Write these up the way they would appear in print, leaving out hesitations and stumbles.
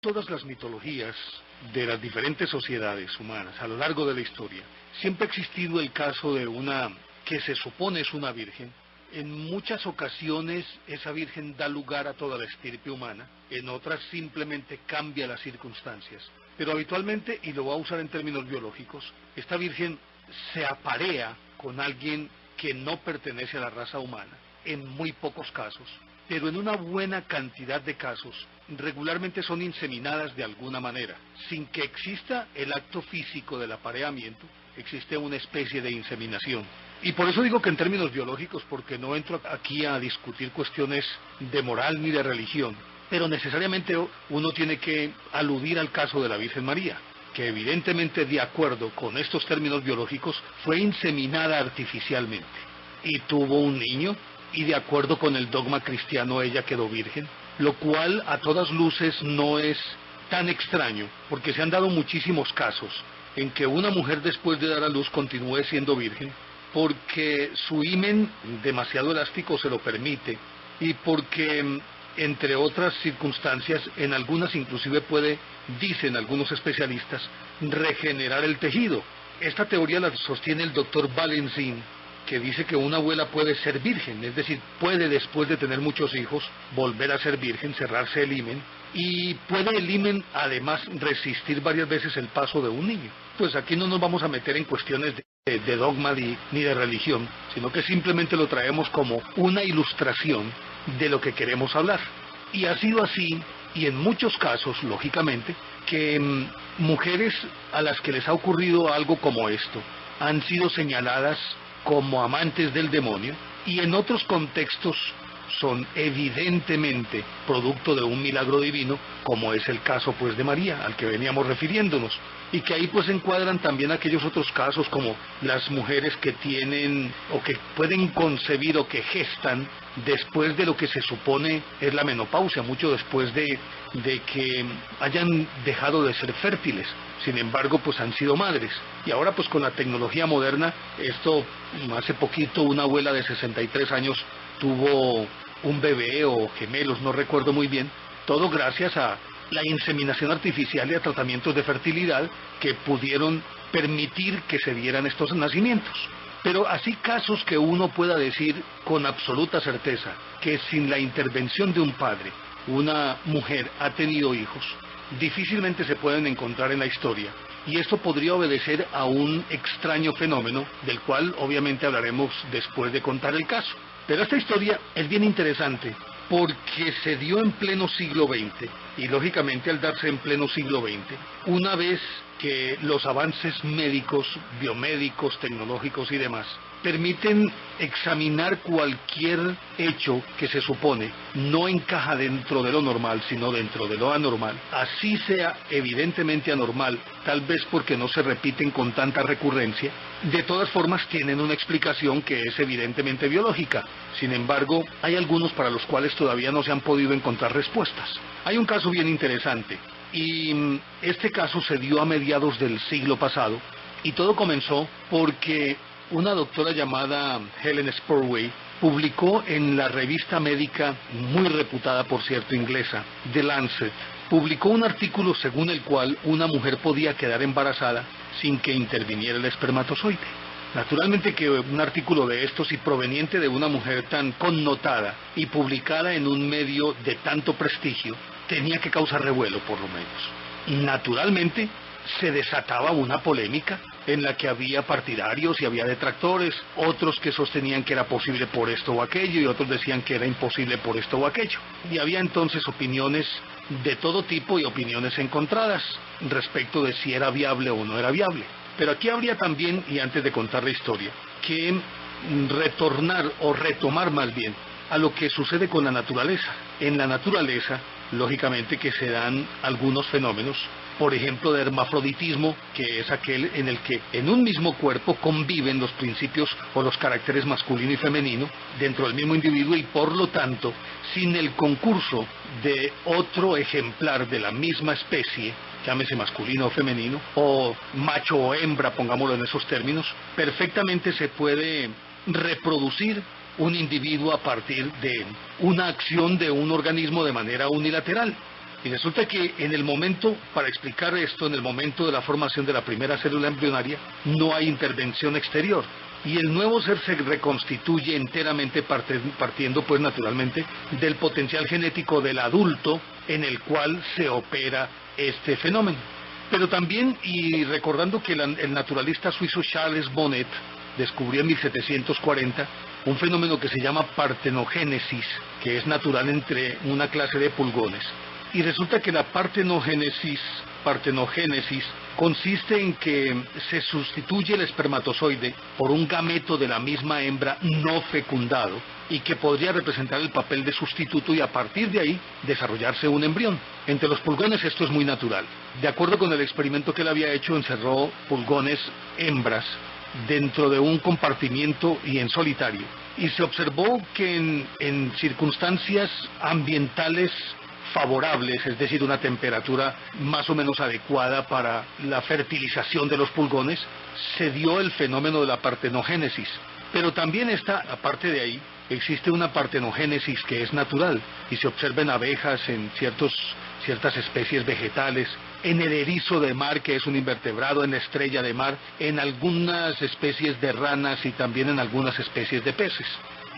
Todas las mitologías de las diferentes sociedades humanas a lo largo de la historia, siempre ha existido el caso de una que se supone es una virgen. En muchas ocasiones esa virgen da lugar a toda la estirpe humana, en otras simplemente cambia las circunstancias. Pero habitualmente, y lo voy a usar en términos biológicos, esta virgen se aparea con alguien que no pertenece a la raza humana, en muy pocos casos, pero en una buena cantidad de casos, regularmente son inseminadas de alguna manera. Sin que exista el acto físico del apareamiento, existe una especie de inseminación. Y por eso digo que en términos biológicos, porque no entro aquí a discutir cuestiones de moral ni de religión, pero necesariamente uno tiene que aludir al caso de la Virgen María, que evidentemente, de acuerdo con estos términos biológicos, fue inseminada artificialmente y tuvo un niño, y de acuerdo con el dogma cristiano ella quedó virgen, lo cual a todas luces no es tan extraño, porque se han dado muchísimos casos en que una mujer después de dar a luz continúe siendo virgen, porque su himen demasiado elástico se lo permite, y porque, entre otras circunstancias, en algunas inclusive puede, dicen algunos especialistas, regenerar el tejido. Esta teoría la sostiene el doctor Valencin, que dice que una abuela puede ser virgen, es decir, puede después de tener muchos hijos volver a ser virgen, cerrarse el himen, y puede el himen además resistir varias veces el paso de un niño. Pues aquí no nos vamos a meter en cuestiones de dogma ni de religión, sino que simplemente lo traemos como una ilustración de lo que queremos hablar. Y ha sido así, y en muchos casos, lógicamente, que mujeres a las que les ha ocurrido algo como esto, han sido señaladas como amantes del demonio, y en otros contextos son evidentemente producto de un milagro divino, como es el caso pues de María, al que veníamos refiriéndonos, y que ahí pues encuadran también aquellos otros casos como las mujeres que tienen o que pueden concebir o que gestan después de lo que se supone es la menopausia, mucho después de que hayan dejado de ser fértiles. Sin embargo, pues han sido madres. Y ahora pues con la tecnología moderna, esto hace poquito una abuela de 63 años tuvo un bebé o gemelos, no recuerdo muy bien, todo gracias a la inseminación artificial y a tratamientos de fertilidad que pudieron permitir que se dieran estos nacimientos. Pero así casos que uno pueda decir con absoluta certeza que sin la intervención de un padre, una mujer ha tenido hijos, difícilmente se pueden encontrar en la historia. Y esto podría obedecer a un extraño fenómeno, del cual obviamente hablaremos después de contar el caso. Pero esta historia es bien interesante porque se dio en pleno siglo XX, y lógicamente al darse en pleno siglo XX, una vez que los avances médicos, biomédicos, tecnológicos y demás permiten examinar cualquier hecho que se supone no encaja dentro de lo normal, sino dentro de lo anormal, así sea evidentemente anormal, tal vez porque no se repiten con tanta recurrencia, de todas formas tienen una explicación que es evidentemente biológica. Sin embargo, hay algunos para los cuales todavía no se han podido encontrar respuestas. Hay un caso bien interesante, y este caso se dio a mediados del siglo pasado, y todo comenzó porque una doctora llamada Helen Spurway publicó en la revista médica, muy reputada por cierto, inglesa, The Lancet, publicó un artículo según el cual una mujer podía quedar embarazada sin que interviniera el espermatozoide. Naturalmente que un artículo de estos y proveniente de una mujer tan connotada y publicada en un medio de tanto prestigio, tenía que causar revuelo por lo menos. Naturalmente se desataba una polémica en la que había partidarios y había detractores, otros que sostenían que era posible por esto o aquello y otros decían que era imposible por esto o aquello. Y había entonces opiniones de todo tipo y opiniones encontradas respecto de si era viable o no era viable. Pero aquí habría también, y antes de contar la historia, que retornar o retomar más bien a lo que sucede con la naturaleza. En la naturaleza, lógicamente que se dan algunos fenómenos, por ejemplo de hermafroditismo, que es aquel en el que en un mismo cuerpo conviven los principios o los caracteres masculino y femenino dentro del mismo individuo, y por lo tanto, sin el concurso de otro ejemplar de la misma especie, llámese masculino o femenino, o macho o hembra, pongámoslo en esos términos, perfectamente se puede reproducir un individuo a partir de una acción de un organismo de manera unilateral. Y resulta que en el momento, para explicar esto, en el momento de la formación de la primera célula embrionaria, no hay intervención exterior. Y el nuevo ser se reconstituye enteramente partiendo, pues naturalmente, del potencial genético del adulto en el cual se opera este fenómeno. Pero también, y recordando que el naturalista suizo Charles Bonnet descubrió en 1740 un fenómeno que se llama partenogénesis, que es natural entre una clase de pulgones. Y resulta que la partenogénesis consiste en que se sustituye el espermatozoide por un gameto de la misma hembra no fecundado y que podría representar el papel de sustituto y a partir de ahí desarrollarse un embrión. Entre los pulgones esto es muy natural. De acuerdo con el experimento que él había hecho, encerró pulgones hembras dentro de un compartimiento y en solitario. Y se observó que en circunstancias ambientales favorables, es decir, una temperatura más o menos adecuada para la fertilización de los pulgones, se dio el fenómeno de la partenogénesis. Pero también está, aparte de ahí, existe una partenogénesis que es natural y se observa en abejas, en ciertas especies vegetales, en el erizo de mar, que es un invertebrado, en la estrella de mar, en algunas especies de ranas y también en algunas especies de peces.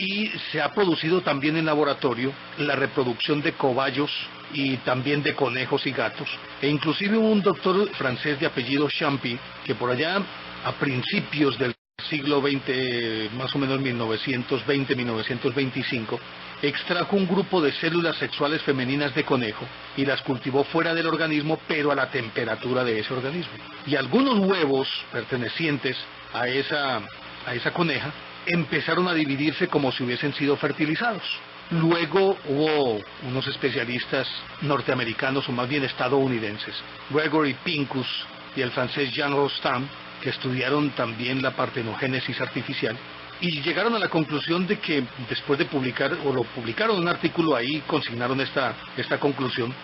Y se ha producido también en laboratorio la reproducción de cobayos y también de conejos y gatos. E inclusive un doctor francés de apellido Champy, que por allá a principios del siglo XX, más o menos 1920-1925, extrajo un grupo de células sexuales femeninas de conejo y las cultivó fuera del organismo, pero a la temperatura de ese organismo. Y algunos huevos pertenecientes a esa coneja empezaron a dividirse como si hubiesen sido fertilizados. Luego hubo unos especialistas norteamericanos, o más bien estadounidenses, Gregory Pincus y el francés Jean Rostand, que estudiaron también la partenogénesis artificial, y llegaron a la conclusión de que después de publicar, o lo publicaron en un artículo ahí, consignaron esta conclusión,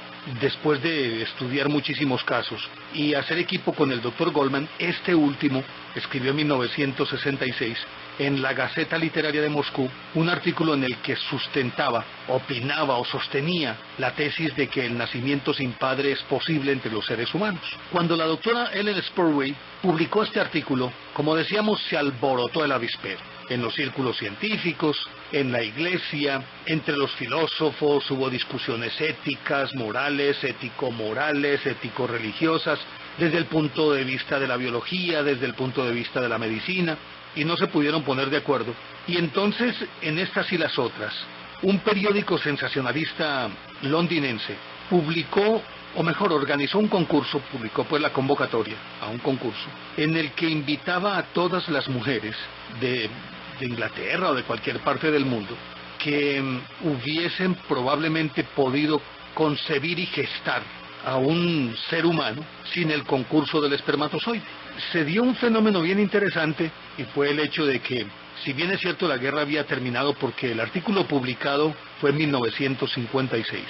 después de estudiar muchísimos casos y hacer equipo con el doctor Goldman. Este último escribió en 1966 en la Gaceta Literaria de Moscú un artículo en el que sustentaba, opinaba o sostenía la tesis de que el nacimiento sin padre es posible entre los seres humanos. Cuando la doctora Ellen Spurway publicó este artículo, como decíamos, se alborotó el avispero. En los círculos científicos, en la iglesia, entre los filósofos hubo discusiones éticas, morales, ético-morales, ético-religiosas, desde el punto de vista de la biología, desde el punto de vista de la medicina, y no se pudieron poner de acuerdo. Y entonces, en estas y las otras, un periódico sensacionalista londinense publicó, o mejor, organizó un concurso, publicó pues la convocatoria a un concurso, en el que invitaba a todas las mujeres de Inglaterra o de cualquier parte del mundo que hubiesen probablemente podido concebir y gestar a un ser humano sin el concurso del espermatozoide. Se dio un fenómeno bien interesante y fue el hecho de que, si bien es cierto la guerra había terminado porque el artículo publicado fue en 1956,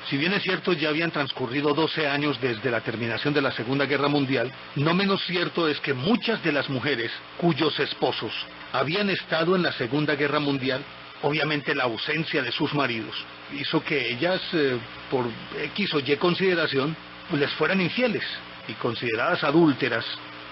si bien es cierto ya habían transcurrido 12 años desde la terminación de la Segunda Guerra Mundial, no menos cierto es que muchas de las mujeres cuyos esposos habían estado en la Segunda Guerra Mundial, obviamente la ausencia de sus maridos hizo que ellas, por X o Y consideración, pues les fueran infieles y consideradas adúlteras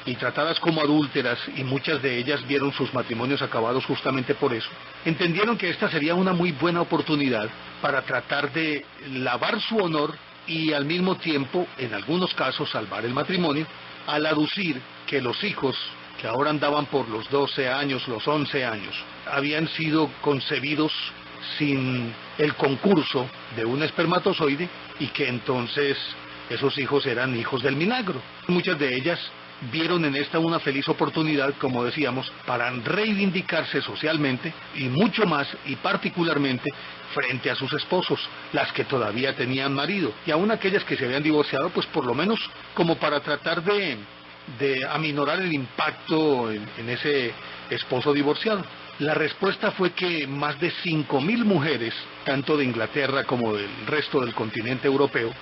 y tratadas como adúlteras, y muchas de ellas vieron sus matrimonios acabados justamente por eso. Entendieron que esta sería una muy buena oportunidad para tratar de lavar su honor y al mismo tiempo, en algunos casos, salvar el matrimonio, al aducir que los hijos, que ahora andaban por los 12 años, los 11 años, habían sido concebidos sin el concurso de un espermatozoide y que entonces esos hijos eran hijos del milagro. Muchas de ellas vieron en esta una feliz oportunidad, como decíamos, para reivindicarse socialmente y mucho más y particularmente frente a sus esposos, las que todavía tenían marido, y aún aquellas que se habían divorciado, pues por lo menos como para tratar de aminorar el impacto en ese esposo divorciado. La respuesta fue que más de 5.000 mujeres, tanto de Inglaterra como del resto del continente europeo,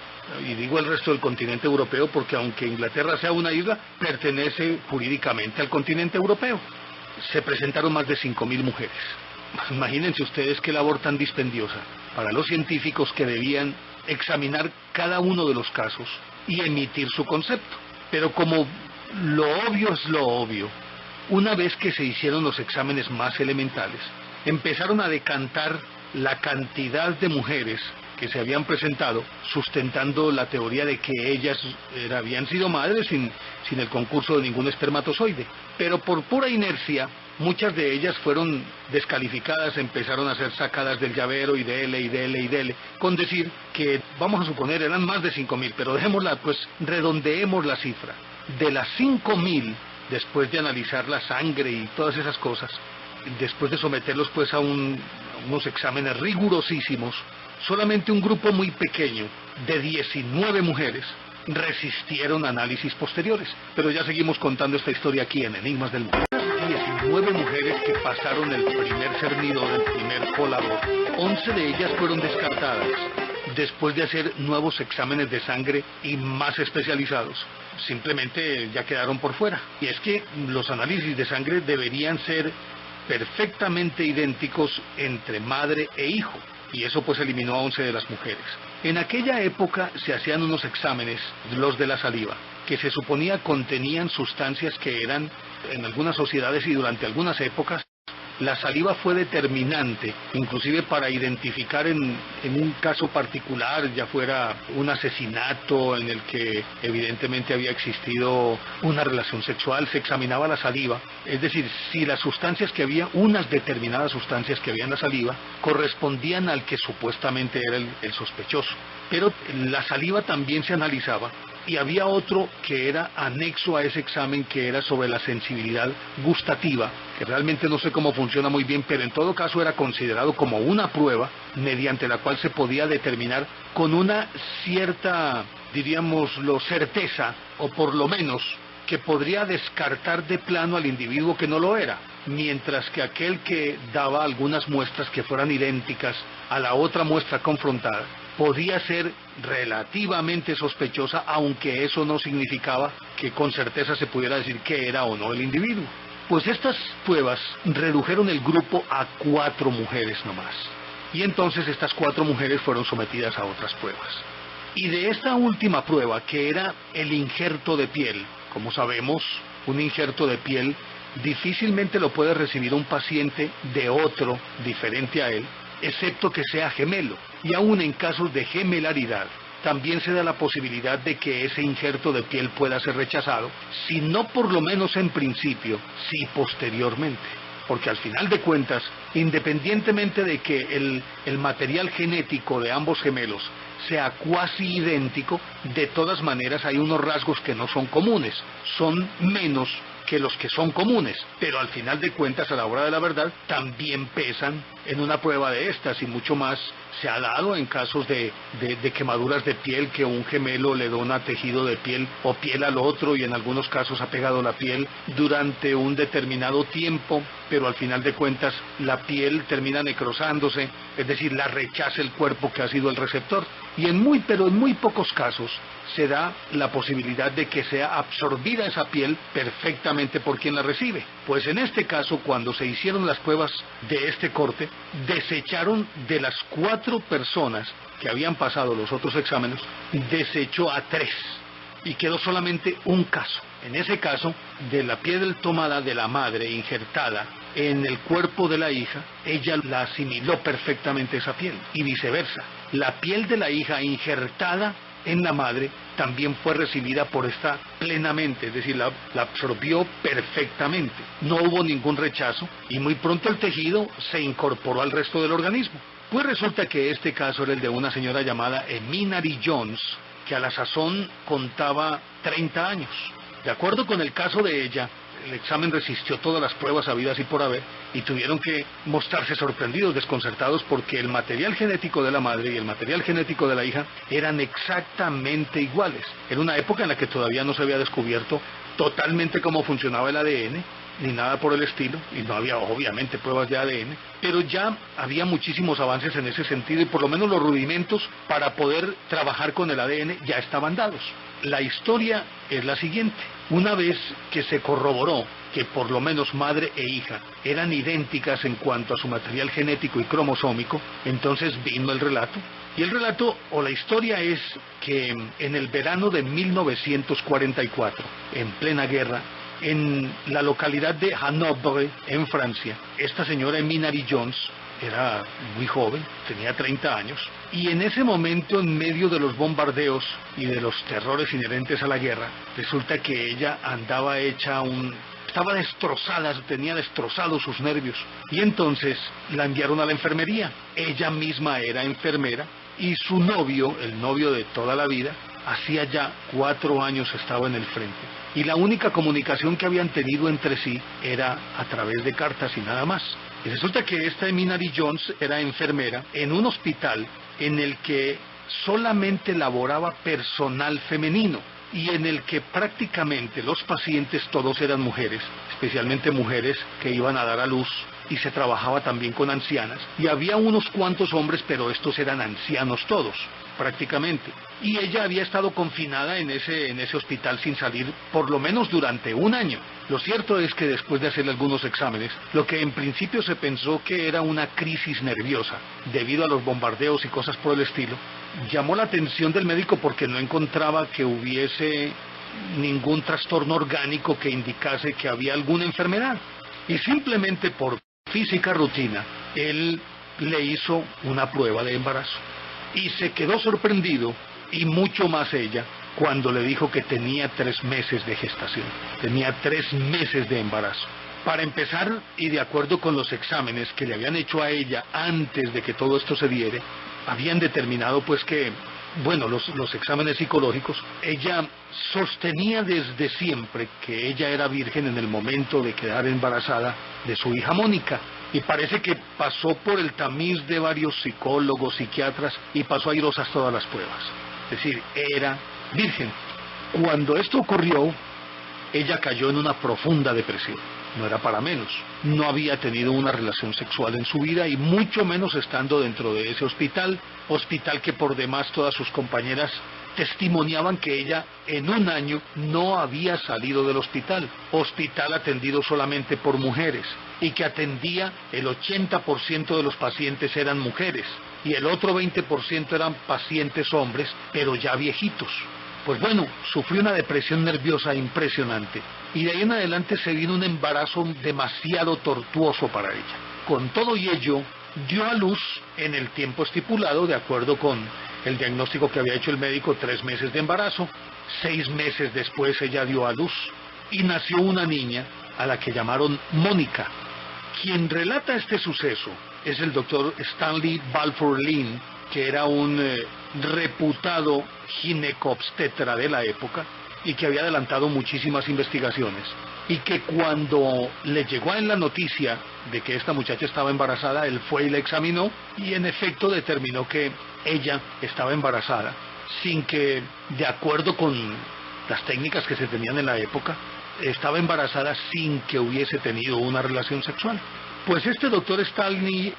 y digo el resto del continente europeo porque aunque Inglaterra sea una isla, pertenece jurídicamente al continente europeo, se presentaron más de 5.000 mujeres. Imagínense ustedes qué labor tan dispendiosa para los científicos que debían examinar cada uno de los casos y emitir su concepto. Pero como lo obvio es lo obvio, una vez que se hicieron los exámenes más elementales, empezaron a decantar la cantidad de mujeres que se habían presentado sustentando la teoría de que ellas habían sido madres sin el concurso de ningún espermatozoide. Pero por pura inercia, muchas de ellas fueron descalificadas, empezaron a ser sacadas del llavero y dele, con decir que, vamos a suponer, eran más de 5.000, pero dejémosla, pues redondeemos la cifra. De las 5.000, después de analizar la sangre y todas esas cosas, después de someterlos pues a unos exámenes rigurosísimos, solamente un grupo muy pequeño de 19 mujeres resistieron análisis posteriores. Pero ya seguimos contando esta historia aquí en Enigmas del Mundo. 19 mujeres que pasaron el primer cernidor, el primer colador, 11 de ellas fueron descartadas después de hacer nuevos exámenes de sangre y más especializados. Simplemente ya quedaron por fuera. Y es que los análisis de sangre deberían ser perfectamente idénticos entre madre e hijo, y eso pues eliminó a 11 de las mujeres. En aquella época se hacían unos exámenes, los de la saliva, que se suponía contenían sustancias que eran, en algunas sociedades y durante algunas épocas, la saliva fue determinante, inclusive para identificar en un caso particular, ya fuera un asesinato en el que evidentemente había existido una relación sexual, se examinaba la saliva, es decir, si las sustancias que había, unas determinadas sustancias que había en la saliva, correspondían al que supuestamente era el sospechoso. Pero la saliva también se analizaba, y había otro que era anexo a ese examen, que era sobre la sensibilidad gustativa, que realmente no sé cómo funciona muy bien, pero en todo caso era considerado como una prueba mediante la cual se podía determinar con una cierta, diríamoslo, certeza, o por lo menos que podría descartar de plano al individuo que no lo era, mientras que aquel que daba algunas muestras que fueran idénticas a la otra muestra confrontada podía ser relativamente sospechosa, aunque eso no significaba que con certeza se pudiera decir que era o no el individuo. Pues estas pruebas redujeron el grupo a 4 mujeres nomás, y entonces estas 4 mujeres fueron sometidas a otras pruebas. Y de esta última prueba, que era el injerto de piel, como sabemos, un injerto de piel difícilmente lo puede recibir un paciente de otro diferente a él, excepto que sea gemelo. Y aún en casos de gemelaridad, también se da la posibilidad de que ese injerto de piel pueda ser rechazado, si no por lo menos en principio, sí posteriormente. Porque al final de cuentas, independientemente de que el material genético de ambos gemelos sea cuasi idéntico, de todas maneras hay unos rasgos que no son comunes, son menos que los que son comunes, pero al final de cuentas, a la hora de la verdad, también pesan en una prueba de estas, y mucho más se ha dado en casos de quemaduras de piel, que un gemelo le dona tejido de piel o piel al otro, y en algunos casos ha pegado la piel durante un determinado tiempo, pero al final de cuentas la piel termina necrosándose, es decir, la rechaza el cuerpo que ha sido el receptor, y en muy pocos casos se da la posibilidad de que sea absorbida esa piel perfectamente por quien la recibe. Pues en este caso, cuando se hicieron las pruebas de este corte, desecharon de las 4 personas que habían pasado los otros exámenes, desechó a 3 y quedó solamente un caso. En ese caso, de la piel tomada de la madre injertada en el cuerpo de la hija, ella la asimiló perfectamente esa piel, y viceversa. La piel de la hija injertada en la madre también fue recibida por esta plenamente, es decir, la absorbió perfectamente. No hubo ningún rechazo, y muy pronto el tejido se incorporó al resto del organismo. Pues resulta que este caso era el de una señora llamada Eminary Jones, que a la sazón contaba 30 años. De acuerdo con el caso de ella, el examen resistió todas las pruebas habidas y por haber, y tuvieron que mostrarse sorprendidos, desconcertados, porque el material genético de la madre y el material genético de la hija eran exactamente iguales. Era una época en la que todavía no se había descubierto totalmente cómo funcionaba el ADN, ni nada por el estilo, y no había obviamente pruebas de ADN, pero ya había muchísimos avances en ese sentido, y por lo menos los rudimentos para poder trabajar con el ADN ya estaban dados. La historia es la siguiente: una vez que se corroboró que por lo menos madre e hija eran idénticas en cuanto a su material genético y cromosómico, entonces vino el relato. Y el relato o la historia es que en el verano de 1944, en plena guerra, en la localidad de Hanovre, en Francia, esta señora Minari Jones era muy joven, tenía 30 años, y en ese momento, en medio de los bombardeos y de los terrores inherentes a la guerra, resulta que ella andaba estaba destrozada, tenía destrozados sus nervios, y entonces la enviaron a la enfermería. Ella misma era enfermera, y su novio, el novio de toda la vida, hacía ya 4 años estaba en el frente. Y la única comunicación que habían tenido entre sí era a través de cartas y nada más. Y resulta que esta Minari Jones era enfermera en un hospital en el que solamente laboraba personal femenino y en el que prácticamente los pacientes todos eran mujeres, especialmente mujeres que iban a dar a luz, y se trabajaba también con ancianas, y había unos cuantos hombres, pero estos eran ancianos todos, prácticamente. Y ella había estado confinada en ese hospital sin salir por lo menos durante 1 año. Lo cierto es que después de hacerle algunos exámenes, lo que en principio se pensó que era una crisis nerviosa, debido a los bombardeos y cosas por el estilo, llamó la atención del médico porque no encontraba que hubiese ningún trastorno orgánico que indicase que había alguna enfermedad. Y simplemente por física rutina, él le hizo una prueba de embarazo. Y se quedó sorprendido, y mucho más ella, cuando le dijo que tenía 3 meses de gestación. Tenía 3 meses de embarazo. Para empezar, y de acuerdo con los exámenes que le habían hecho a ella antes de que todo esto se diere, habían determinado pues que, bueno, los exámenes psicológicos, ella sostenía desde siempre que ella era virgen en el momento de quedar embarazada de su hija Mónica. Y parece que pasó por el tamiz de varios psicólogos, psiquiatras, y pasó airosas todas las pruebas. Es decir, era virgen. Cuando esto ocurrió, ella cayó en una profunda depresión. No era para menos. No había tenido una relación sexual en su vida, y mucho menos estando dentro de ese hospital que por demás todas sus compañeras testimoniaban que ella en 1 año no había salido del hospital atendido solamente por mujeres, y que atendía el 80% de los pacientes eran mujeres, y el otro 20% eran pacientes hombres, pero ya viejitos. Pues bueno, sufrió una depresión nerviosa impresionante, y de ahí en adelante se vino un embarazo demasiado tortuoso para ella. Con todo y ello, dio a luz en el tiempo estipulado, de acuerdo con el diagnóstico que había hecho el médico, 3 meses de embarazo. 6 meses después ella dio a luz, y nació una niña a la que llamaron Mónica. Quien relata este suceso es el doctor Stanley Balfour Lynn, que era un reputado ginecobstetra de la época y que había adelantado muchísimas investigaciones, y que cuando le llegó a él la noticia de que esta muchacha estaba embarazada, él fue y la examinó, y en efecto determinó que ella estaba embarazada, sin que, de acuerdo con las técnicas que se tenían en la época, estaba embarazada sin que hubiese tenido una relación sexual. Pues este doctor Stanley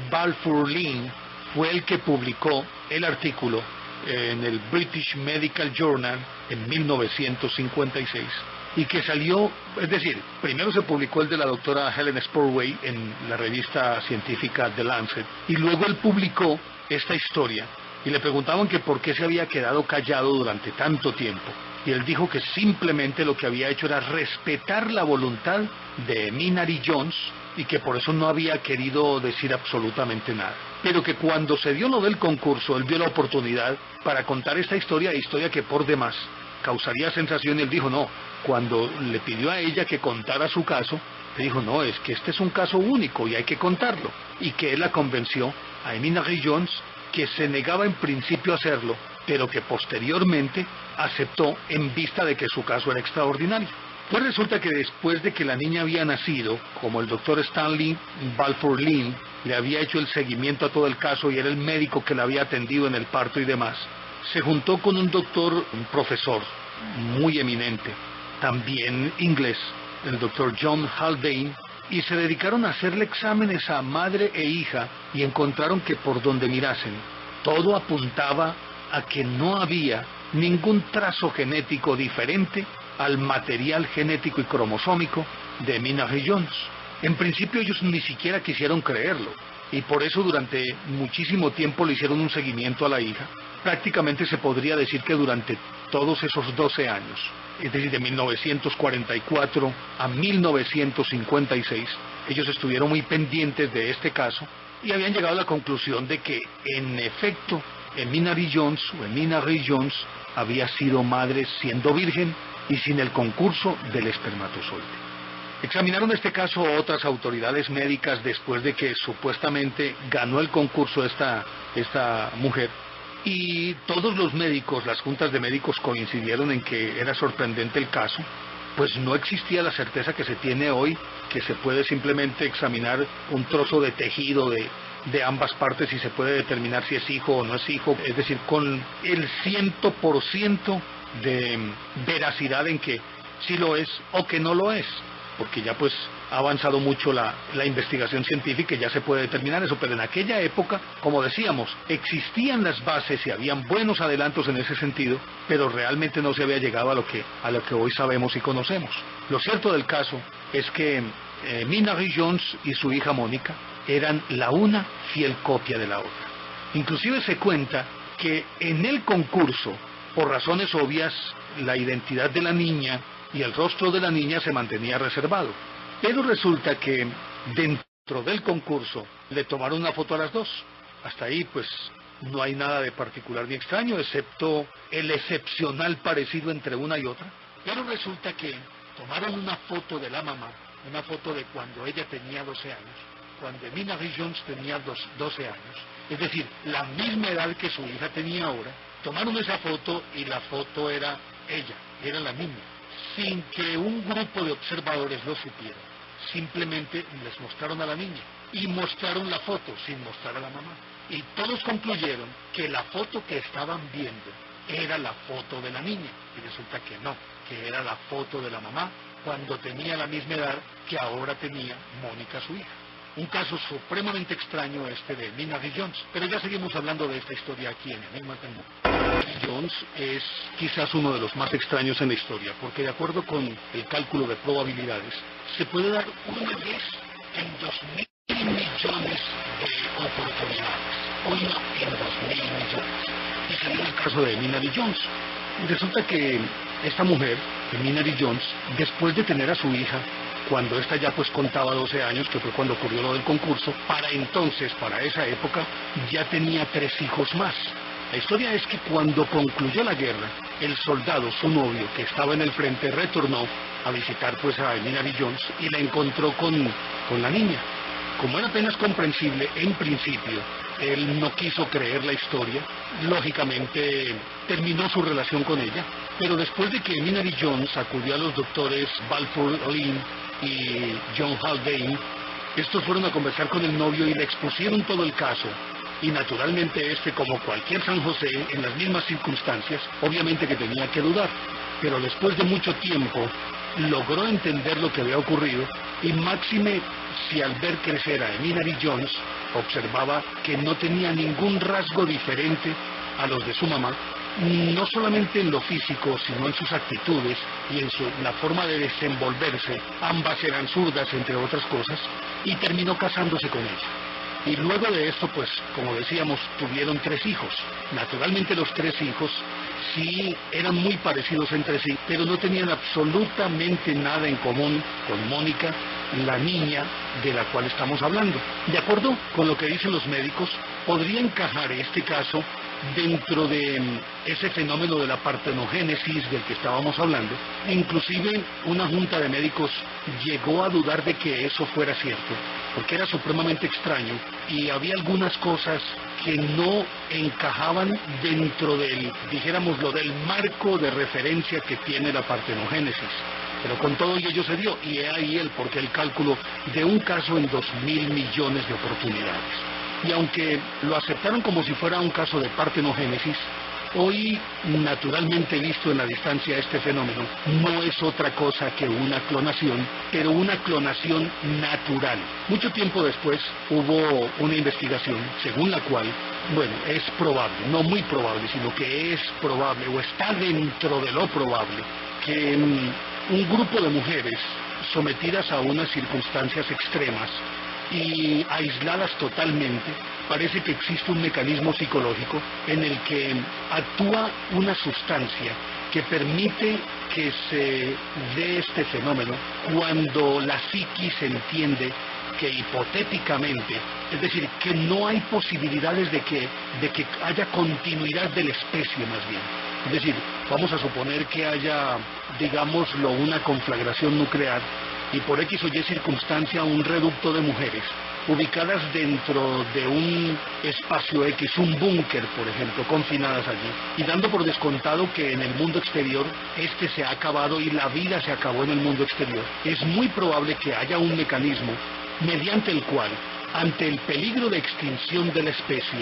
Balfour Lynn fue el que publicó el artículo en el British Medical Journal en 1956, y que salió, es decir, primero se publicó el de la doctora Helen Sporway en la revista científica The Lancet, y luego él publicó esta historia, y le preguntaban que por qué se había quedado callado durante tanto tiempo, y él dijo que simplemente lo que había hecho era respetar la voluntad de Minari Jones, y que por eso no había querido decir absolutamente nada. Pero que cuando se dio lo del concurso, él vio la oportunidad para contar esta historia que por demás causaría sensación, y él dijo no. Cuando le pidió a ella que contara su caso, le dijo no, es que este es un caso único y hay que contarlo. Y que él la convenció a Minari Jones, que se negaba en principio a hacerlo, pero que posteriormente aceptó en vista de que su caso era extraordinario. Pues resulta que después de que la niña había nacido, como el doctor Stanley Balfour Lynn le había hecho el seguimiento a todo el caso y era el médico que la había atendido en el parto y demás, se juntó con un profesor muy eminente, también inglés, el doctor John Haldane, y se dedicaron a hacerle exámenes a madre e hija, y encontraron que por donde mirasen, todo apuntaba a que no había ningún trazo genético diferente al material genético y cromosómico de Minari Jones. En principio ellos ni siquiera quisieron creerlo, y por eso durante muchísimo tiempo le hicieron un seguimiento a la hija. Prácticamente se podría decir que durante todos esos 12 años, es decir, de 1944 a 1956, ellos estuvieron muy pendientes de este caso y habían llegado a la conclusión de que, en efecto, Emina Lee Jones había sido madre siendo virgen y sin el concurso del espermatozoide. Examinaron este caso otras autoridades médicas después de que supuestamente ganó el concurso esta mujer, y todos los médicos, las juntas de médicos, coincidieron en que era sorprendente el caso, pues no existía la certeza que se tiene hoy, que se puede simplemente examinar un trozo de tejido de ambas partes y se puede determinar si es hijo o no es hijo, es decir, con el 100% de veracidad en que sí lo es o que no lo es, porque ya pues ha avanzado mucho la investigación científica y ya se puede determinar eso, pero en aquella época, como decíamos, existían las bases y habían buenos adelantos en ese sentido, pero realmente no se había llegado a lo que hoy sabemos y conocemos. Lo cierto del caso es que Emina Lee Jones y su hija Mónica eran la una fiel copia de la otra. Inclusive se cuenta que en el concurso, por razones obvias, la identidad de la niña y el rostro de la niña se mantenía reservado. Pero resulta que dentro del concurso le tomaron una foto a las dos. Hasta ahí pues no hay nada de particular ni extraño, excepto el excepcional parecido entre una y otra. Pero resulta que tomaron una foto de la mamá, una foto de cuando ella tenía 12 años, cuando Emina Lee Jones tenía 12 años, es decir, la misma edad que su hija tenía ahora. Tomaron esa foto y la foto era ella, era la niña, sin que un grupo de observadores lo supiera. Simplemente les mostraron a la niña y mostraron la foto sin mostrar a la mamá. Y todos concluyeron que la foto que estaban viendo era la foto de la niña. Y resulta que no, que era la foto de la mamá cuando tenía la misma edad que ahora tenía Mónica, su hija. Un caso supremamente extraño este de Emina Lee Jones, pero ya seguimos hablando de esta historia aquí en Enigmas del Mundo. Jones es quizás uno de los más extraños en la historia, porque de acuerdo con el cálculo de probabilidades, se puede dar una vez en 2.000 millones de oportunidades, una en 2.000 millones. Y se dio el caso de Emina Lee Jones. Resulta que esta mujer, Emina Lee Jones, después de tener a su hija, cuando esta ya pues contaba 12 años, que fue cuando ocurrió lo del concurso, para entonces, para esa época, ya tenía 3 hijos más. La historia es que cuando concluyó la guerra, el soldado, su novio, que estaba en el frente, retornó a visitar pues a Emina Lee Jones y la encontró con la niña. Como era apenas comprensible, en principio, él no quiso creer la historia, lógicamente terminó su relación con ella, pero después de que Emina Lee Jones acudió a los doctores Balfour Lynn y John Haldane, estos fueron a conversar con el novio y le expusieron todo el caso. Y naturalmente como cualquier San José, en las mismas circunstancias, obviamente que tenía que dudar, pero después de mucho tiempo logró entender lo que había ocurrido, y máxime si al ver crecer a Emina Lee Jones observaba que no tenía ningún rasgo diferente a los de su mamá, no solamente en lo físico, sino en sus actitudes y en la forma de desenvolverse. Ambas eran zurdas, entre otras cosas, y terminó casándose con ella. Y luego de esto, pues, como decíamos, tuvieron 3 hijos. Naturalmente los 3 hijos sí eran muy parecidos entre sí, pero no tenían absolutamente nada en común con Mónica, la niña de la cual estamos hablando. De acuerdo con lo que dicen los médicos, podría encajar este caso dentro de ese fenómeno de la partenogénesis del que estábamos hablando. Inclusive una junta de médicos llegó a dudar de que eso fuera cierto, porque era supremamente extraño y había algunas cosas que no encajaban dentro del, dijéramoslo, del marco de referencia que tiene la partenogénesis. Pero con todo ello se dio, y he ahí el porqué el cálculo de un caso en 2.000 millones de oportunidades. Y aunque lo aceptaron como si fuera un caso de partenogénesis, hoy naturalmente visto en la distancia este fenómeno no es otra cosa que una clonación, pero una clonación natural. Mucho tiempo después hubo una investigación según la cual, bueno, es probable, no muy probable, sino que es probable o está dentro de lo probable que un grupo de mujeres sometidas a unas circunstancias extremas y aisladas totalmente, parece que existe un mecanismo psicológico en el que actúa una sustancia que permite que se dé este fenómeno cuando la psiquis entiende que hipotéticamente, es decir, que no hay posibilidades de que haya continuidad de la especie más bien. Es decir, vamos a suponer que haya, digámoslo, una conflagración nuclear y por X o Y circunstancia un reducto de mujeres ubicadas dentro de un espacio X, un búnker, por ejemplo, confinadas allí, y dando por descontado que en el mundo exterior este se ha acabado y la vida se acabó en el mundo exterior, es muy probable que haya un mecanismo mediante el cual, ante el peligro de extinción de la especie,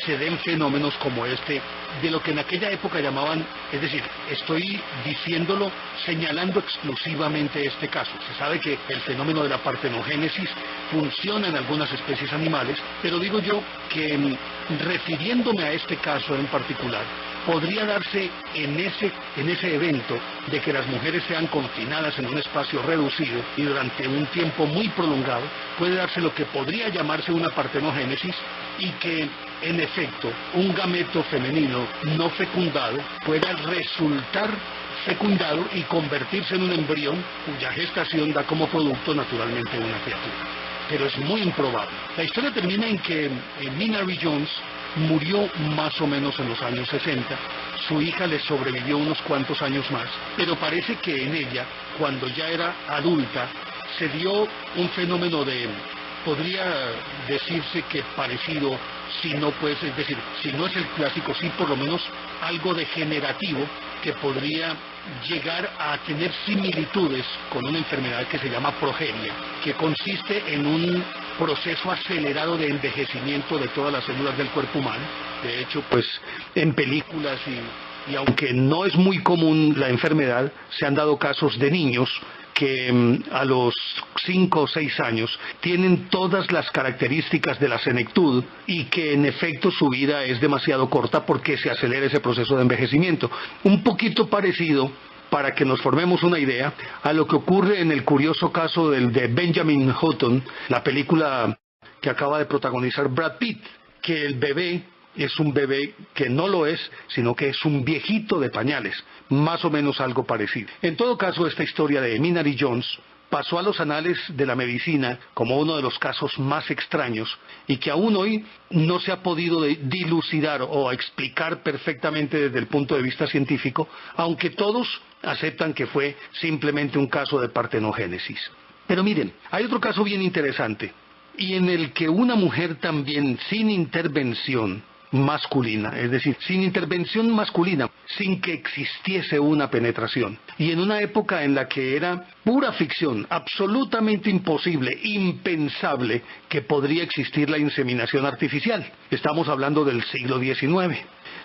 se den fenómenos como este, de lo que en aquella época llamaban, es decir, estoy diciéndolo señalando exclusivamente este caso. Se sabe que el fenómeno de la partenogénesis funciona en algunas especies animales, pero digo yo que refiriéndome a este caso en particular, podría darse en ese evento de que las mujeres sean confinadas en un espacio reducido y durante un tiempo muy prolongado, puede darse lo que podría llamarse una partenogénesis y que en efecto un gameto femenino no fecundado pueda resultar fecundado y convertirse en un embrión cuya gestación da como producto naturalmente una criatura. Pero es muy improbable. La historia termina en que Minari Jones murió más o menos en los años 60, su hija le sobrevivió unos cuantos años más, pero parece que en ella, cuando ya era adulta, se dio un fenómeno de, podría decirse que parecido, si no pues, es decir, si no es el clásico, sí por lo menos algo degenerativo que podría llegar a tener similitudes con una enfermedad que se llama progeria, que consiste en un proceso acelerado de envejecimiento de todas las células del cuerpo humano. De hecho, pues en películas y aunque no es muy común la enfermedad, se han dado casos de niños que a los 5 o 6 años tienen todas las características de la senectud y que en efecto su vida es demasiado corta porque se acelera ese proceso de envejecimiento. Un poquito parecido, para que nos formemos una idea, a lo que ocurre en el curioso caso de Benjamin Hutton, la película que acaba de protagonizar Brad Pitt, que el bebé es un bebé que no lo es, sino que es un viejito de pañales, más o menos algo parecido. En todo caso, esta historia de Minari Jones pasó a los anales de la medicina como uno de los casos más extraños y que aún hoy no se ha podido dilucidar o explicar perfectamente desde el punto de vista científico, aunque todos aceptan que fue simplemente un caso de partenogénesis. Pero miren, hay otro caso bien interesante y en el que una mujer también sin intervención masculina, es decir, sin intervención masculina, sin que existiese una penetración. Y en una época en la que era pura ficción, absolutamente imposible, impensable que podría existir la inseminación artificial. Estamos hablando del siglo XIX.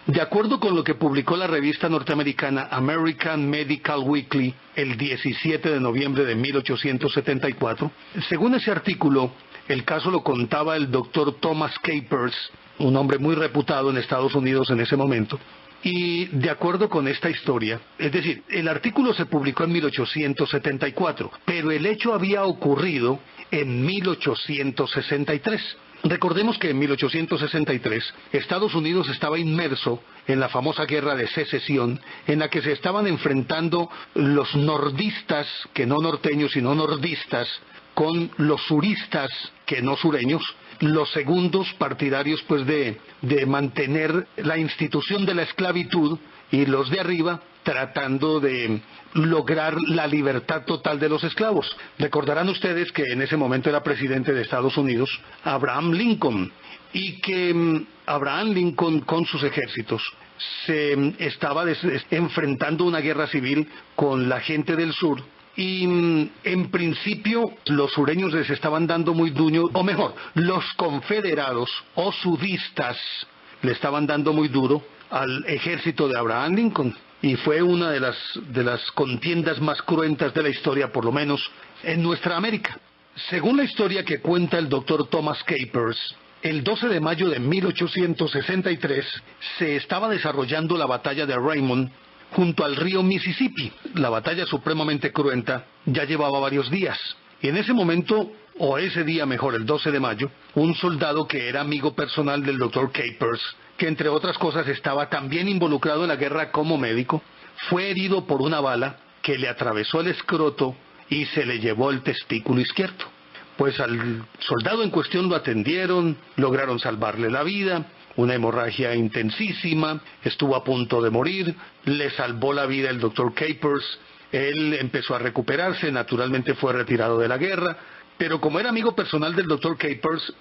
De acuerdo con lo que publicó la revista norteamericana American Medical Weekly el 17 de noviembre de 1874, según ese artículo, el caso lo contaba el doctor Thomas Capers, un hombre muy reputado en Estados Unidos en ese momento, y de acuerdo con esta historia, es decir, el artículo se publicó en 1874, pero el hecho había ocurrido en 1863. Recordemos que en 1863 Estados Unidos estaba inmerso en la famosa guerra de secesión en la que se estaban enfrentando los nordistas, que no norteños sino nordistas, con los suristas, que no sureños, los segundos partidarios pues de mantener la institución de la esclavitud y los de arriba tratando de lograr la libertad total de los esclavos. Recordarán ustedes que en ese momento era presidente de Estados Unidos Abraham Lincoln y que Abraham Lincoln con sus ejércitos se estaba enfrentando una guerra civil con la gente del sur. Y en principio los sureños les estaban dando muy duro, o mejor, los confederados o sudistas le estaban dando muy duro al ejército de Abraham Lincoln. Y fue una de las contiendas más cruentas de la historia, por lo menos en nuestra América. Según la historia que cuenta el doctor Thomas Capers, el 12 de mayo de 1863 se estaba desarrollando la batalla de Raymond junto al río Mississippi. La batalla supremamente cruenta ya llevaba varios días. Y en ese momento o ese día mejor, el 12 de mayo, un soldado que era amigo personal del doctor Capers, que entre otras cosas estaba también involucrado en la guerra como médico, fue herido por una bala que le atravesó el escroto y se le llevó el testículo izquierdo. Pues al soldado en cuestión lo atendieron, lograron salvarle la vida, una hemorragia intensísima, estuvo a punto de morir, le salvó la vida el doctor Capers, él empezó a recuperarse, naturalmente fue retirado de la guerra, pero como era amigo personal del doctor Capers,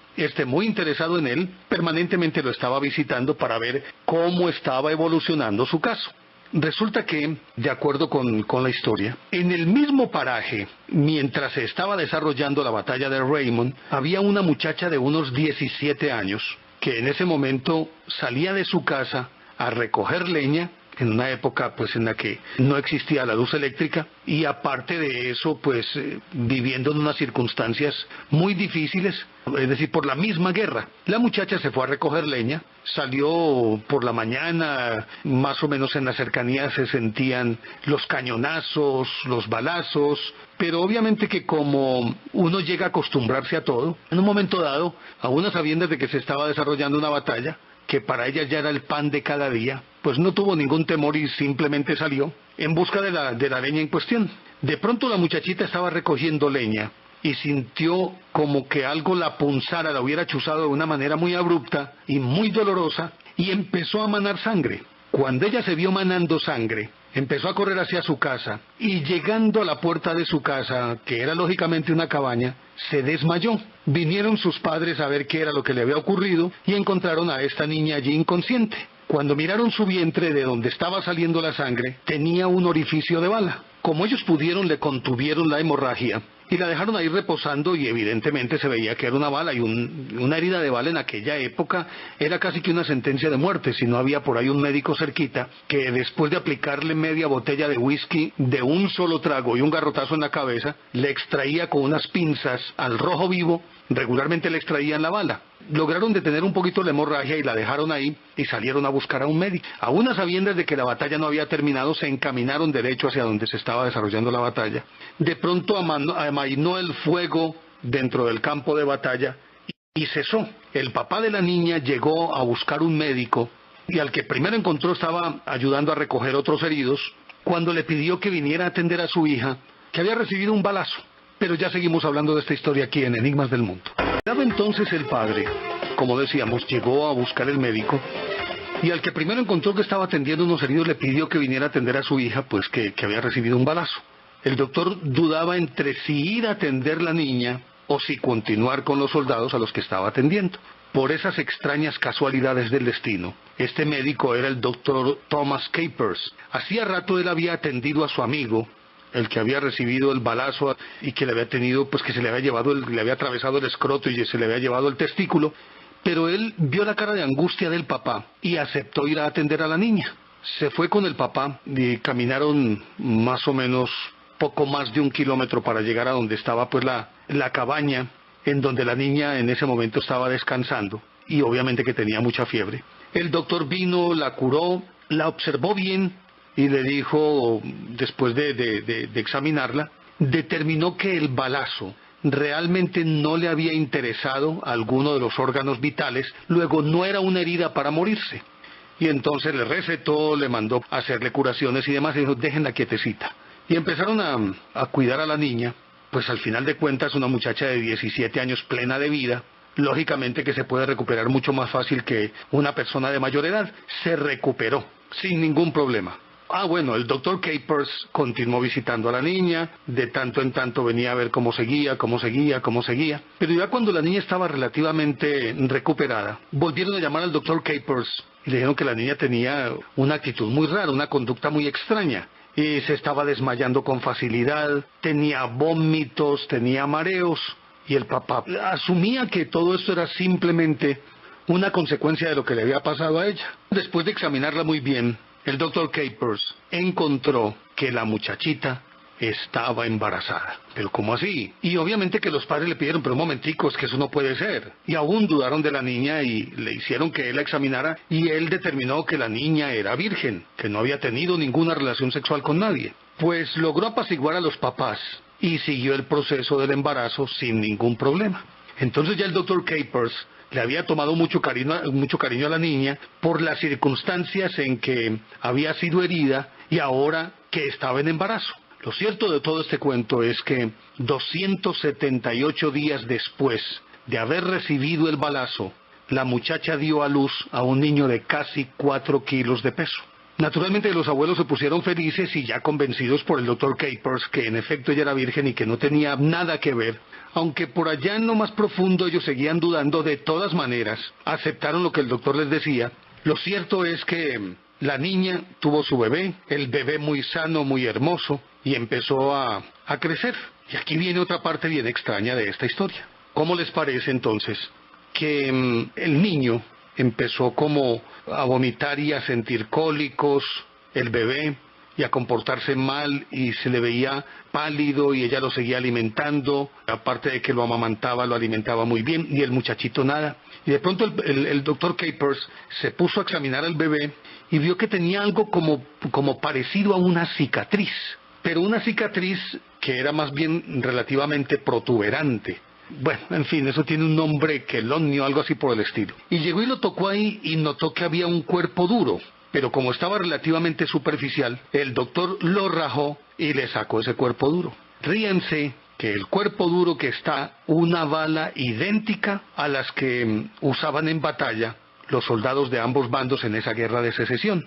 muy interesado en él, permanentemente lo estaba visitando para ver cómo estaba evolucionando su caso. Resulta que, de acuerdo con la historia, en el mismo paraje, mientras se estaba desarrollando la batalla de Raymond, había una muchacha de unos 17 años, que en ese momento salía de su casa a recoger leña, en una época pues en la que no existía la luz eléctrica, y aparte de eso pues viviendo en unas circunstancias muy difíciles, es decir, por la misma guerra. La muchacha se fue a recoger leña, salió por la mañana, más o menos en las cercanías se sentían los cañonazos, los balazos, pero obviamente que como uno llega a acostumbrarse a todo, en un momento dado, a unas sabiendas de que se estaba desarrollando una batalla, que para ella ya era el pan de cada día, pues no tuvo ningún temor y simplemente salió en busca de la leña en cuestión. De pronto la muchachita estaba recogiendo leña y sintió como que algo la punzara, la hubiera chuzado de una manera muy abrupta y muy dolorosa, y empezó a manar sangre. Cuando ella se vio manando sangre, empezó a correr hacia su casa, y llegando a la puerta de su casa, que era lógicamente una cabaña, se desmayó. Vinieron sus padres a ver qué era lo que le había ocurrido, y encontraron a esta niña allí inconsciente. Cuando miraron su vientre, de donde estaba saliendo la sangre, tenía un orificio de bala. Como ellos pudieron, le contuvieron la hemorragia y la dejaron ahí reposando, y evidentemente se veía que era una bala, y una herida de bala en aquella época era casi que una sentencia de muerte, si no había por ahí un médico cerquita que después de aplicarle media botella de whisky de un solo trago y un garrotazo en la cabeza, le extraía con unas pinzas al rojo vivo, regularmente le extraían la bala. Lograron detener un poquito la hemorragia y la dejaron ahí y salieron a buscar a un médico. Aún a sabiendas de que la batalla no había terminado, se encaminaron derecho hacia donde se estaba desarrollando la batalla. De pronto amainó el fuego dentro del campo de batalla y cesó. El papá de la niña llegó a buscar un médico, y al que primero encontró estaba ayudando a recoger otros heridos, cuando le pidió que viniera a atender a su hija, que había recibido un balazo. Pero ya seguimos hablando de esta historia aquí en Enigmas del Mundo. Dado entonces el padre, como decíamos, llegó a buscar el médico, y al que primero encontró que estaba atendiendo unos heridos le pidió que viniera a atender a su hija, pues que había recibido un balazo. El doctor dudaba entre si ir a atender la niña o si continuar con los soldados a los que estaba atendiendo. Por esas extrañas casualidades del destino, este médico era el doctor Thomas Capers. Hacía rato él había atendido a su amigo, el que había recibido el balazo y que le había tenido, pues que se le había llevado, le había atravesado el escroto y se le había llevado el testículo, pero él vio la cara de angustia del papá y aceptó ir a atender a la niña. Se fue con el papá y caminaron más o menos poco más de 1 kilómetro para llegar a donde estaba pues la cabaña en donde la niña en ese momento estaba descansando, y obviamente que tenía mucha fiebre. El doctor vino, la curó, la observó bien y le dijo, después de examinarla, determinó que el balazo realmente no le había interesado a alguno de los órganos vitales, luego no era una herida para morirse. Y entonces le recetó, le mandó a hacerle curaciones y demás, y dijo, déjenla quietecita. Y empezaron a cuidar a la niña, pues al final de cuentas una muchacha de 17 años plena de vida, lógicamente que se puede recuperar mucho más fácil que una persona de mayor edad. Se recuperó sin ningún problema. Bueno, el doctor Capers continuó visitando a la niña, de tanto en tanto venía a ver cómo seguía, pero ya cuando la niña estaba relativamente recuperada, volvieron a llamar al doctor Capers y le dijeron que la niña tenía una actitud muy rara, una conducta muy extraña, y se estaba desmayando con facilidad, tenía vómitos, tenía mareos, y el papá asumía que todo esto era simplemente una consecuencia de lo que le había pasado a ella. Después de examinarla muy bien, el doctor Capers encontró que la muchachita estaba embarazada. ¿Pero cómo así? Y obviamente que los padres le pidieron, pero un momentico, es que eso no puede ser. Y aún dudaron de la niña y le hicieron que él la examinara, y él determinó que la niña era virgen, que no había tenido ninguna relación sexual con nadie. Pues logró apaciguar a los papás y siguió el proceso del embarazo sin ningún problema. Entonces ya el doctor Capers le había tomado mucho cariño a la niña por las circunstancias en que había sido herida y ahora que estaba en embarazo. Lo cierto de todo este cuento es que 278 días después de haber recibido el balazo, la muchacha dio a luz a un niño de casi 4 kilos de peso. Naturalmente los abuelos se pusieron felices y ya convencidos por el doctor Capers que en efecto ella era virgen y que no tenía nada que ver, aunque por allá en lo más profundo ellos seguían dudando. De todas maneras aceptaron lo que el doctor les decía. Lo cierto es que la niña tuvo su bebé, el bebé muy sano, muy hermoso, y empezó a crecer. Y aquí viene otra parte bien extraña de esta historia. ¿Cómo les parece entonces que el niño empezó como a vomitar y a sentir cólicos, el bebé, y a comportarse mal, y se le veía pálido y ella lo seguía alimentando, aparte de que lo amamantaba, lo alimentaba muy bien, y el muchachito nada? Y de pronto el doctor Capers se puso a examinar al bebé y vio que tenía algo como parecido a una cicatriz, pero una cicatriz que era más bien relativamente protuberante. Bueno, en fin, eso tiene un nombre, quelonio, algo así por el estilo. Y llegó y lo tocó ahí y notó que había un cuerpo duro, pero como estaba relativamente superficial, el doctor lo rajó y le sacó ese cuerpo duro. Ríense que el cuerpo duro que está una bala idéntica a las que usaban en batalla los soldados de ambos bandos en esa guerra de secesión.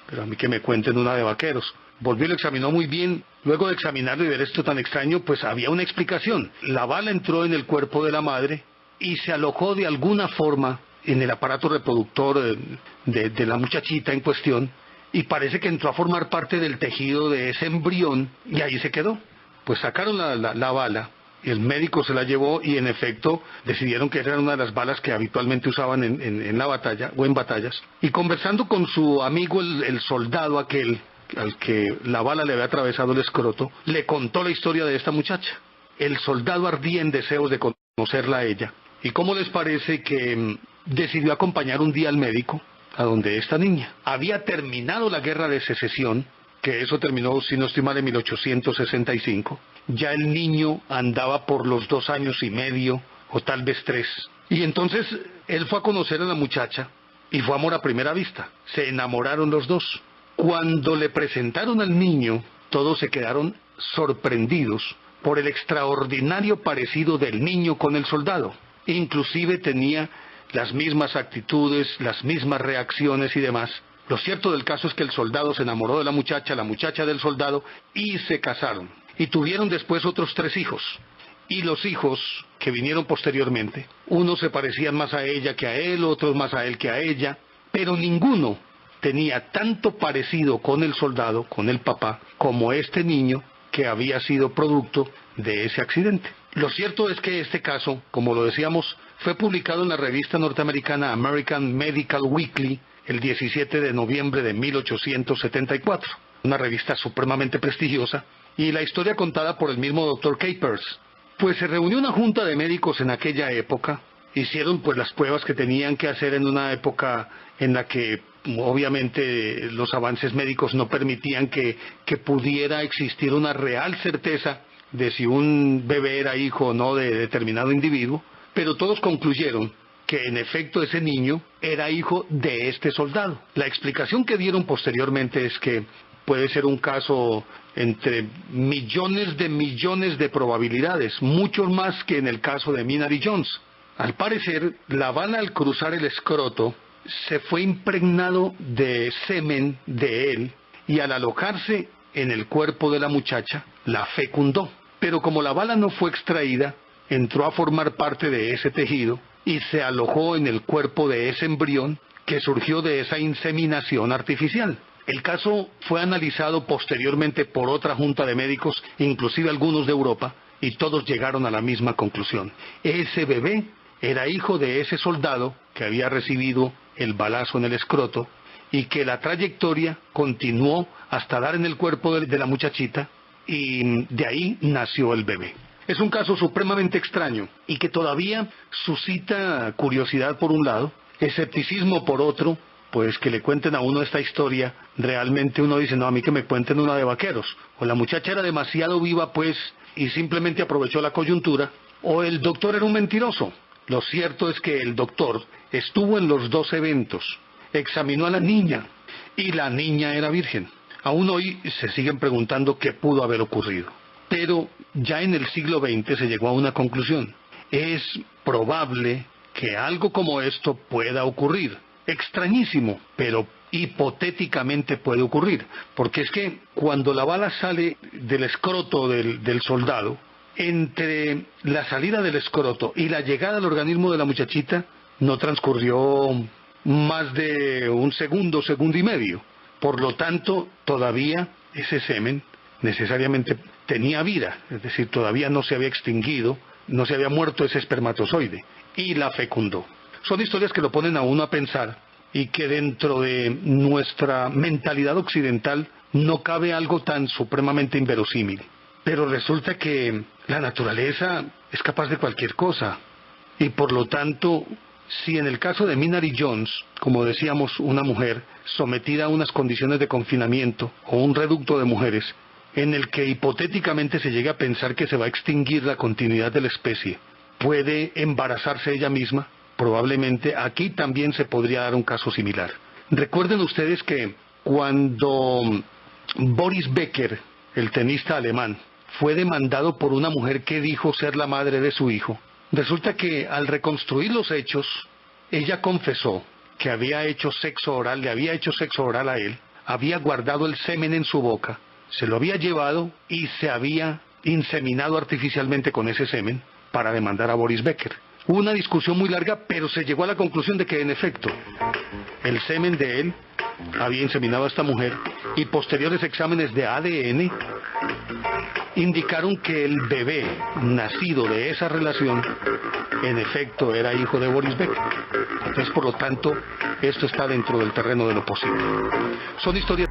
Pero a mí que me cuenten una de vaqueros. Volvió y lo examinó muy bien. Luego de examinarlo y ver esto tan extraño, pues había una explicación. La bala entró en el cuerpo de la madre y se alojó de alguna forma en el aparato reproductor de la muchachita en cuestión, y parece que entró a formar parte del tejido de ese embrión y ahí se quedó. Pues sacaron la bala, y el médico se la llevó y en efecto decidieron que era una de las balas que habitualmente usaban en la batalla o en batallas. Y conversando con su amigo el soldado aquel al que la bala le había atravesado el escroto, le contó la historia de esta muchacha. El soldado ardía en deseos de conocerla a ella. ¿Y cómo les parece que decidió acompañar un día al médico a donde esta niña? Había terminado la guerra de secesión, que eso terminó, si no estoy mal, en 1865. Ya el niño andaba por los 2 años y medio, o tal vez 3. Y entonces él fue a conocer a la muchacha, y fue amor a primera vista. Se enamoraron los dos. Cuando le presentaron al niño, todos se quedaron sorprendidos por el extraordinario parecido del niño con el soldado. Inclusive tenía las mismas actitudes, las mismas reacciones y demás. Lo cierto del caso es que el soldado se enamoró de la muchacha del soldado, y se casaron. Y tuvieron después otros 3 hijos. Y los hijos que vinieron posteriormente, unos se parecían más a ella que a él, otros más a él que a ella, pero ninguno tenía tanto parecido con el soldado, con el papá, como este niño que había sido producto de ese accidente. Lo cierto es que este caso, como lo decíamos, fue publicado en la revista norteamericana American Medical Weekly el 17 de noviembre de 1874, una revista supremamente prestigiosa, y la historia contada por el mismo Dr. Capers. Pues se reunió una junta de médicos en aquella época, hicieron pues las pruebas que tenían que hacer en una época en la que obviamente los avances médicos no permitían que pudiera existir una real certeza de si un bebé era hijo o no de determinado individuo, pero todos concluyeron que en efecto ese niño era hijo de este soldado. La explicación que dieron posteriormente es que puede ser un caso entre millones de probabilidades, mucho más que en el caso de Minard Jones. Al parecer, la bala al cruzar el escroto se fue impregnado de semen de él, y al alojarse en el cuerpo de la muchacha, la fecundó. Pero como la bala no fue extraída, entró a formar parte de ese tejido y se alojó en el cuerpo de ese embrión que surgió de esa inseminación artificial. El caso fue analizado posteriormente por otra junta de médicos, inclusive algunos de Europa, y todos llegaron a la misma conclusión. Ese bebé era hijo de ese soldado que había recibido el balazo en el escroto, y que la trayectoria continuó hasta dar en el cuerpo de la muchachita, y de ahí nació el bebé. Es un caso supremamente extraño y que todavía suscita curiosidad por un lado, escepticismo por otro, pues que le cuenten a uno esta historia, realmente uno dice, no, a mí que me cuenten una de vaqueros. O la muchacha era demasiado viva, pues, y simplemente aprovechó la coyuntura, o el doctor era un mentiroso. Lo cierto es que el doctor estuvo en los dos eventos, examinó a la niña, y la niña era virgen. Aún hoy se siguen preguntando qué pudo haber ocurrido. Pero ya en el siglo XX se llegó a una conclusión. Es probable que algo como esto pueda ocurrir. Extrañísimo, pero hipotéticamente puede ocurrir. Porque es que cuando la bala sale del escroto del soldado, entre la salida del escroto y la llegada al organismo de la muchachita, no transcurrió más de un segundo, segundo y medio. Por lo tanto, todavía ese semen necesariamente tenía vida, es decir, todavía no se había extinguido, no se había muerto ese espermatozoide, y la fecundó. Son historias que lo ponen a uno a pensar, y que dentro de nuestra mentalidad occidental no cabe algo tan supremamente inverosímil. Pero resulta que la naturaleza es capaz de cualquier cosa, y por lo tanto, si en el caso de Minari Jones, como decíamos, una mujer sometida a unas condiciones de confinamiento o un reducto de mujeres, en el que hipotéticamente se llega a pensar que se va a extinguir la continuidad de la especie, puede embarazarse ella misma, probablemente aquí también se podría dar un caso similar. Recuerden ustedes que cuando Boris Becker, el tenista alemán, fue demandado por una mujer que dijo ser la madre de su hijo, resulta que al reconstruir los hechos, ella confesó que había hecho sexo oral, le había hecho sexo oral a él, había guardado el semen en su boca, se lo había llevado y se había inseminado artificialmente con ese semen para demandar a Boris Becker. Hubo una discusión muy larga, pero se llegó a la conclusión de que en efecto el semen de él había inseminado a esta mujer, y posteriores exámenes de ADN indicaron que el bebé nacido de esa relación en efecto era hijo de Boris Becker. Entonces, por lo tanto, esto está dentro del terreno de lo posible. Son historias